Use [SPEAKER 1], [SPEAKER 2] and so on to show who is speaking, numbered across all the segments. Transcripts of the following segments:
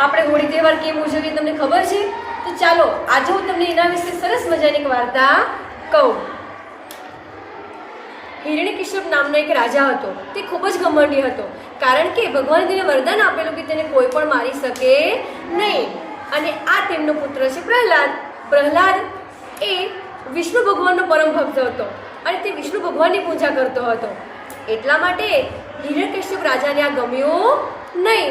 [SPEAKER 1] આપણે હોળી તહેવાર કેમ ઉજવીએ તમને ખબર છે? તો ચાલો આજે હું તમને એના વિશે સરસ મજાની એક વાર્તા કહું. હિરણ્યકશ્યપ નામનો એક રાજા હતો. તે ખૂબ જ ઘમંડી હતો, કારણ કે ભગવાને તેને વરદાન આપેલું કે તેને કોઈ પણ મારી શકે નહીં. અને આ તેમનો પુત્ર છે પ્રહલાદ. પ્રહલાદ એ વિષ્ણુ ભગવાનનો પરમ ભક્ત હતો અને તે વિષ્ણુ ભગવાનની પૂજા કરતો હતો. એટલા માટે હિરણ્યકશ્યપ રાજાને આ ગમ્યું નહીં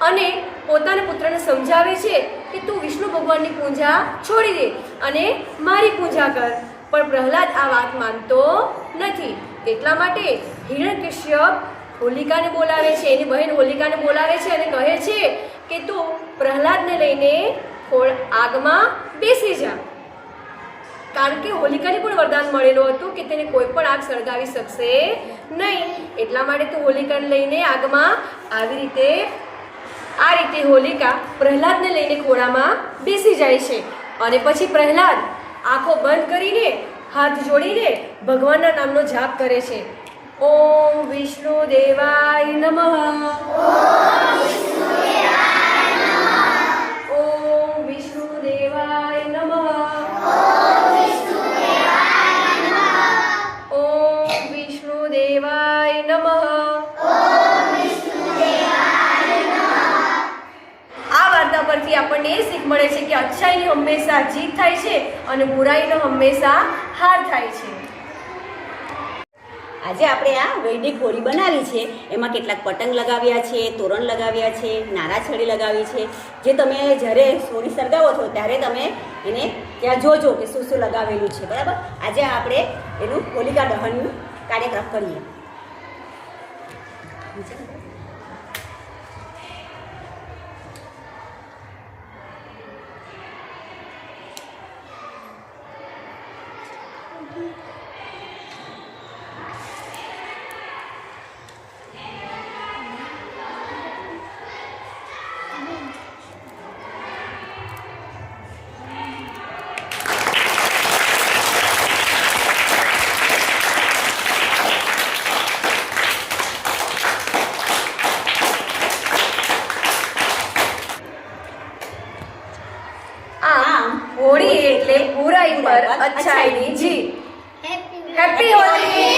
[SPEAKER 1] અને પોતાના પુત્રને સમજાવે છે કે તું વિષ્ણુ ભગવાનની પૂજા છોડી દે અને મારી પૂજા કર. પણ પ્રહલાદ આ વાત માનતો નથી. એટલા માટે હિરણ્યકશ્યપ હોલિકાને બોલાવે છે, એની બહેન હોલિકાને બોલાવે છે અને કહે છે કે તું પ્રહલાદને લઈને આગમાં બેસી જા. કારણ કે હોલિકાને પણ વરદાન મળેલું હતું કે તેને કોઈ પણ આગ સળગાવી શકશે નહીં. એટલા માટે તું હોલિકાને લઈને આગમાં આ રીતે હોલિકા પ્રહલાદને લઈને ખોળામાં બેસી જાય છે. અને પછી પ્રહલાદ આંખો બંધ કરીને હાથ જોડીને ભગવાનના નામનો જાપ કરે છે. ઓમ વિષ્ણુ દેવાય નમઃ. ઓમ વિષ્ણુ દેવાય નમઃ. ઓમ વિષ્ણુ દેવાય નમઃ. આ વાર્તા પરથી આપણને એ શીખ મળે છે કે અચ્છાઈની હંમેશા જીત થાય છે અને બુરાઈનો હંમેશા હાર થાય છે.
[SPEAKER 2] આજે આપણે આ વૈદિક હોળી બનાવી છે. એમાં કેટલાક પતંગ લગાવ્યા છે, તોરણ લગાવ્યા છે, નારાછડી લગાવી છે. જે તમે જ્યારે હોળી સળગાવો છો ત્યારે તમે એને ત્યાં જોજો કે શું શું લગાવેલું છે. બરાબર. આજે આપણે એનું હોલિકા દહનનું કાર્યક્રમ કરીએ.
[SPEAKER 1] હોળી એટલે બુરાઈ પર અચ્છાઈની જીત. હેપી હોળી.